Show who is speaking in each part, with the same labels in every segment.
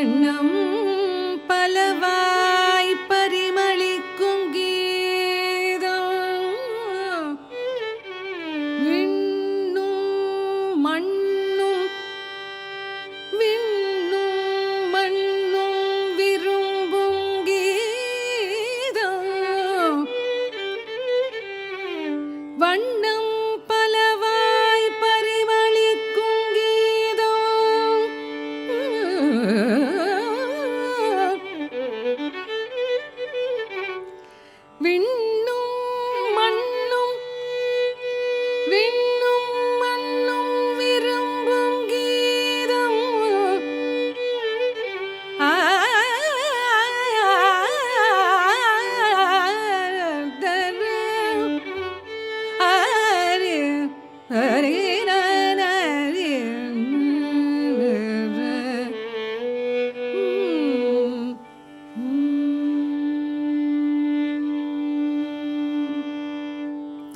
Speaker 1: வண்ணம் பலவாய் பரிமளிக்கும் கீதம் விண்ணும் மண்ணும் விரும்பும் கீதம் வண்ணம் பலவாய் பரிமளிக்கும் கீதம் விண்ணும் மண்ணும் விரும்பும் கீதம்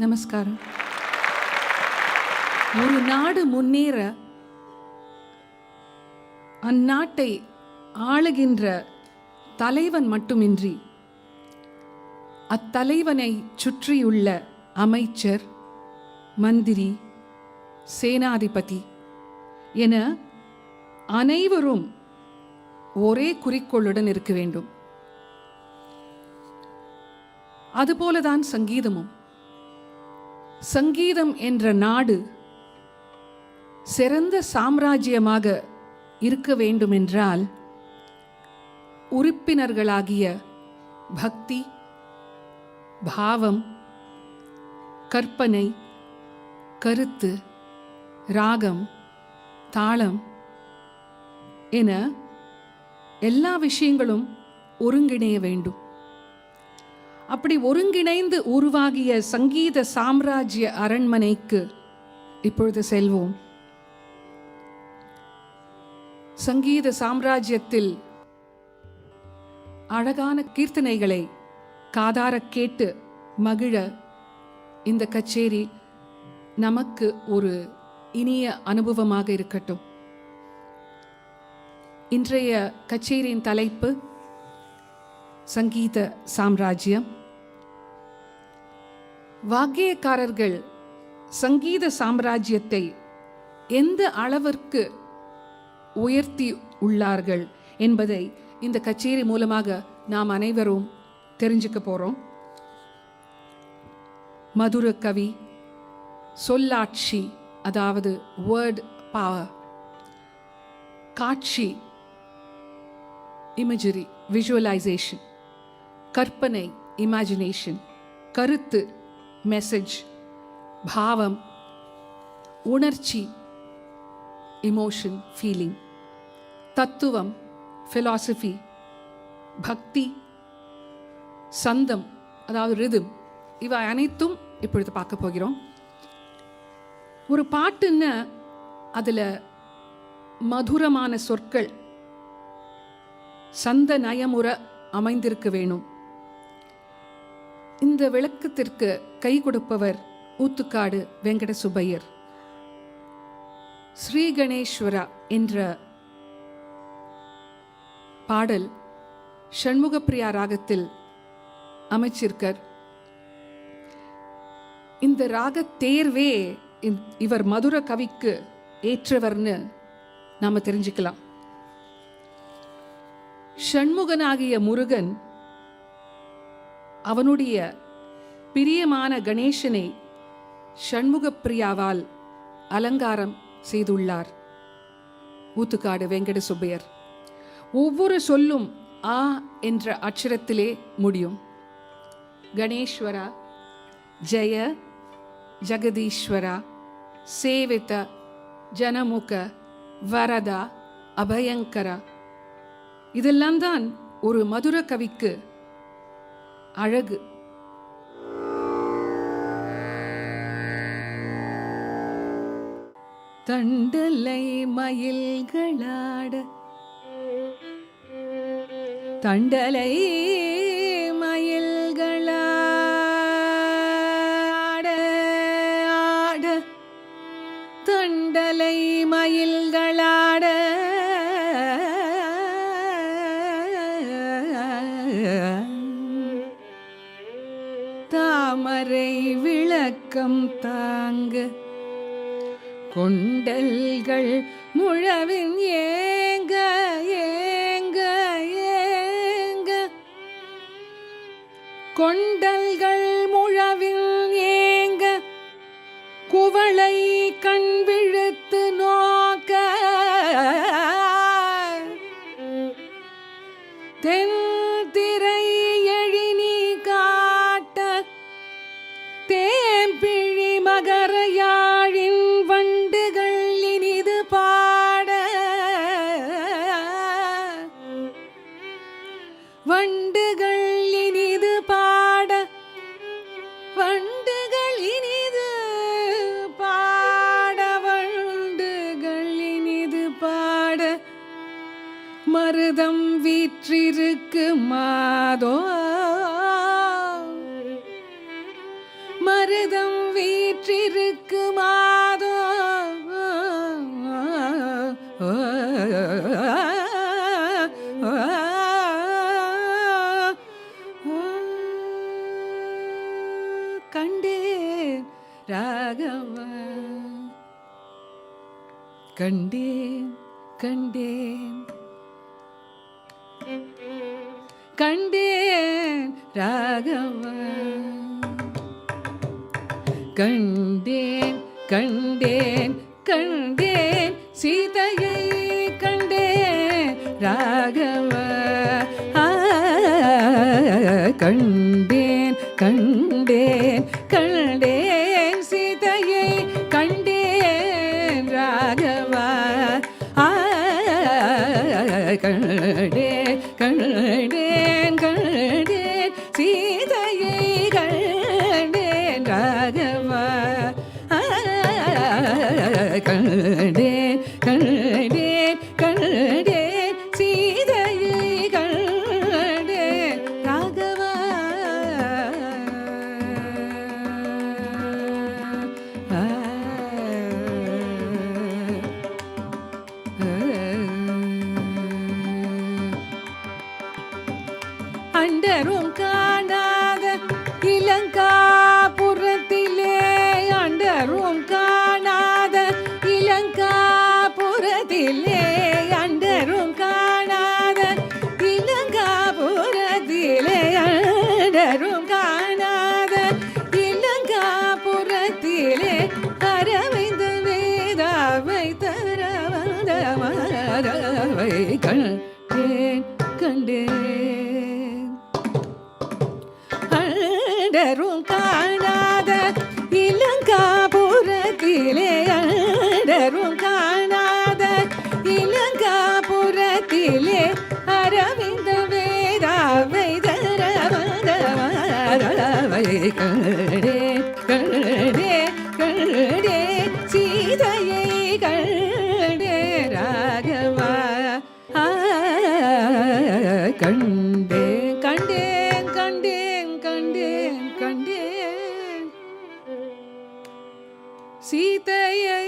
Speaker 1: நமஸ்காரம். ஒரு நாடு முன்னேற அந்நாட்டை ஆளுகின்ற தலைவன் மட்டுமின்றி அத்தலைவனை சுற்றியுள்ள அமைச்சர், மந்திரி, சேனாதிபதி என அனைவரும் ஒரே குறிக்கோளுடன் இருக்க வேண்டும். அதுபோலதான் சங்கீதமும். சங்கீதம் என்ற நாடு சிறந்த சாம்ராஜ்யமாக இருக்க வேண்டுமென்றால் உறுப்பினர்களாகிய பக்தி, பாவம், கற்பனை, கருத்து, ராகம், தாளம் என எல்லா விஷயங்களும் ஒருங்கிணைய வேண்டும். அப்படி ஒருங்கிணைந்து உருவாகிய சங்கீத சாம்ராஜ்ய அரண்மனைக்கு இப்பொழுது செல்வோம். சங்கீத சாம்ராஜ்யத்தில் அழகான கீர்த்தனைகளை காதார கேட்டு மகிழ இந்த கச்சேரி நமக்கு ஒரு இனிய அனுபவமாக இருக்கட்டும். இன்றைய கச்சேரியின் தலைப்பு சங்கீத சாம்ராஜ்யம். வாக்கியக்காரர்கள் சங்கீத சாம்ராஜ்யத்தை எந்த அளவிற்கு உயர்த்தி உள்ளார்கள் என்பதை இந்த கச்சேரி மூலமாக நாம் அனைவரும் தெரிஞ்சுக்க போறோம். மதுர கவி, சொல்லாட்சி, அதாவது வேர்ட் பவர், காட்சி, இமேஜரி, விஷுவலைசேஷன், கற்பனை, இமேஜினேஷன், கருத்து, மெசேஜ், பாவம், உணர்ச்சி, இமோஷன், ஃபீலிங், தத்துவம், ஃபிலாசபி, பக்தி, சந்தம், அதாவது ரிதம், இவை அனைத்தும் இப்பொழுது பார்க்க போகிறோம். ஒரு பாட்டுன்னு அதில் மதுரமான சொற்கள் சந்த நயமுற அமைந்திருக்க வேணும். இந்த விளக்கத்திற்கு கை கொடுப்பவர் ஊத்துக்காடு வெங்கட சுப்பையர். ஸ்ரீ கணேஸ்வரா என்ற பாடல் ஷண்முகப்பிரியா ராகத்தில் அமைச்சிருக்கார். இந்த ராக தேர்வே இவர் மதுர கவிக்கு ஏற்றவர்னு நாம தெரிஞ்சுக்கலாம். ஷண்முகனாகிய முருகன் அவனுடைய பிரியமான கணேசனை ஷண்முகப்பிரியாவால் அலங்காரம் செய்துள்ளார் ஊத்துக்காடு வெங்கட சுப்பையர். ஒவ்வொரு சொல்லும் ஆ என்ற அட்சரத்திலே முடியும். கணேஸ்வரா, ஜெய, ஜெகதீஸ்வரா, சேவித, ஜனமுக, வரதா, அபயங்கரா, இதெல்லாம் தான் ஒரு மதுர கவிக்கு அழகு. தண்டலை மயில்களாட, தண்டலை மயில்களாட ஆட, தண்டலை மயில்களாட ஊக்கம் தாங்க கொண்டல்கள் முழவின் ஏங்க ஏங்க ஏங்க கொண்டல்கள் முழவின் ஏங்க குவளை கண் விழுத்து நோக்க தென் திரை எழினி காட்ட தேம்பிழி மகரையாழின் வண்டுகள் இனிது பாட வண்டுகள் இனிது பாட வண்டுகள் இனிது பாட வண்டுகள் இனிது பாட மருதம் வீற்றிருக்கு மாதோ மருதம் வீற்றிருக்கு மாதோ கண்டேன் ராகவ கண்டேன் கண்டேன் கண்டேன் ராகவ கண்டேன் கண்டேன் கண்டேன் சீதையை கண்டேன் ராகவ கண்டேன் கண்டேன் கண்டேன் சீதையை கண்டேன் ராகவ கண்டேன் கண்டேன் கண்டேன் சீதையை கண்டேன் ராகவ கண்டேன் கண்டேன் கண்டேன் சீதையை கண்டேன் ராகவ அண்டரும் காணாத இலங்காபுரத்திலே அண்டரும் காணாத இலங்காபுரத்திலே அண்டரும் காணாத இலங்காபுரத்திலே அண்டரும் காணாத இலங்காபுரத்திலே அரவிந்த வேதாவை தர வந்த மாதவை கண்டேன் கண்டேன் அண்டரும் காணாத இலங்காபுரத்திலே அண்டரும் காணாத இலங்காபுரத்திலே அரவிந்த வேதாவை தர வந்த மாதவை கண்டேன் கண்டேன் கண்டேன் சீதையை கண்டேன் ராகவ கண்டேன் கண்டேன் கண்டேன் கண்டேன் கண்டேன் சீதையை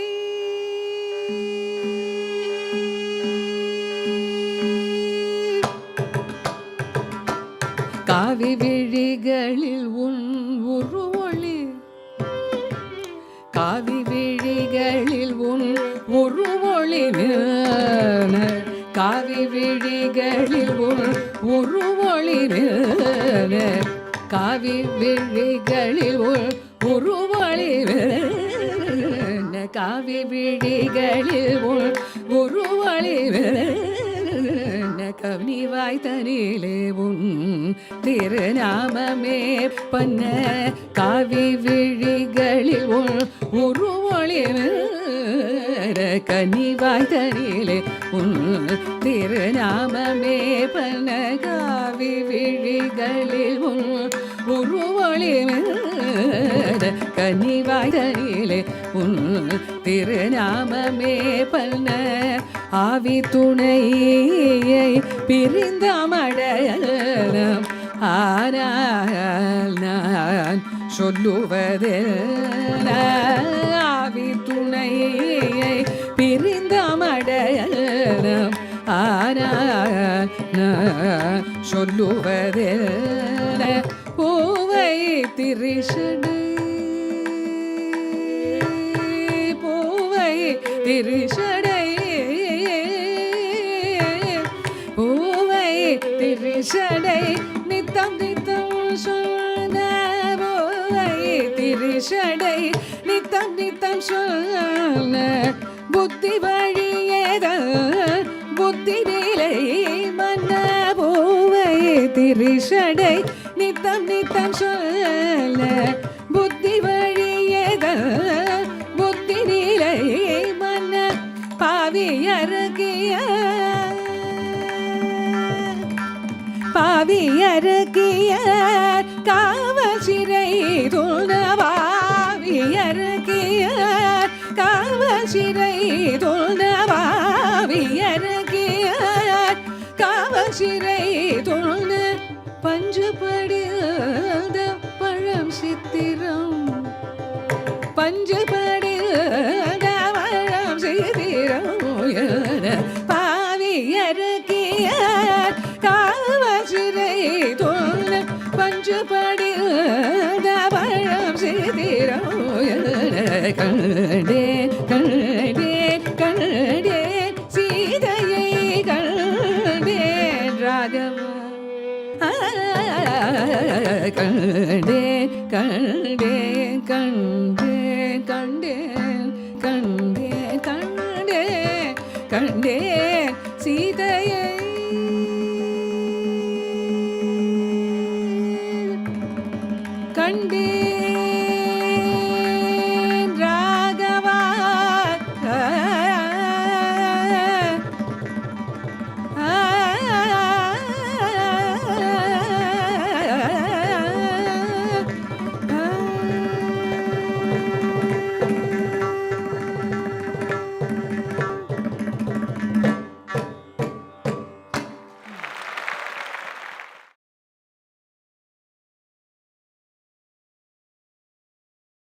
Speaker 1: காவி விழிகளில் உன் உருவொளி காவி விழிகளில் உன் உருவொளி காவி விழிகளில் உன் உருவொளி காவி விழிகளில் உன் உருவொளி காவி விழிகளில் உன் உருவொளி கவனிவாய் தனிலே உன் திருநாமமே பண்ண காவி விழிகளில் உன் உருவொளி கனிவாய் தனிலே உன் திருநாமமே பண்ண காவி விழிகளில் உன் உருவொளி கனிவாய் தனிலே உன் திருநாமமே பண்ண ஆவி துணையை பிரிந்தமடையலாம் ஆனால் நான் சொல்லுவது ஆவி துணையை பிரிந்தமடையலாம் ஆனால் நான் சொல்லுவது பூவை திரிஷடு திருஷடை பூவை திருஷடை நித்தம் நித்தம் சொன்ன பூவை திருஷடை நித்தம் நித்தம் சொன்ன புத்தி வழியேத புத்தி நிலை மன்ன பூவை திருஷடை நித்தம் நித்தம் சொல்ல புத்தி வழியேத புத்தி நிலை மன்ன பாவியருகிய பாவியருகிய காவல் சிறை துணவாவியருகிய காவல் சிறை துணவாவியருகிய காவல் சிறை துண பஞ்சுபடித பழம் சித்திரம் பஞ்சுபடித பழம் சித்திரம் பாவியருகிய காவல் சிறை துண பஞ்சுபடித பழம் சித்திரம் கண்டேன் கண்டேன் கண்டேன் சீதையை கண்டேன் ராகவா கண்டேன் கண்டேன் கண்டேன் கண்டேன் கண்டேன் கண்டேன் கண்டேன்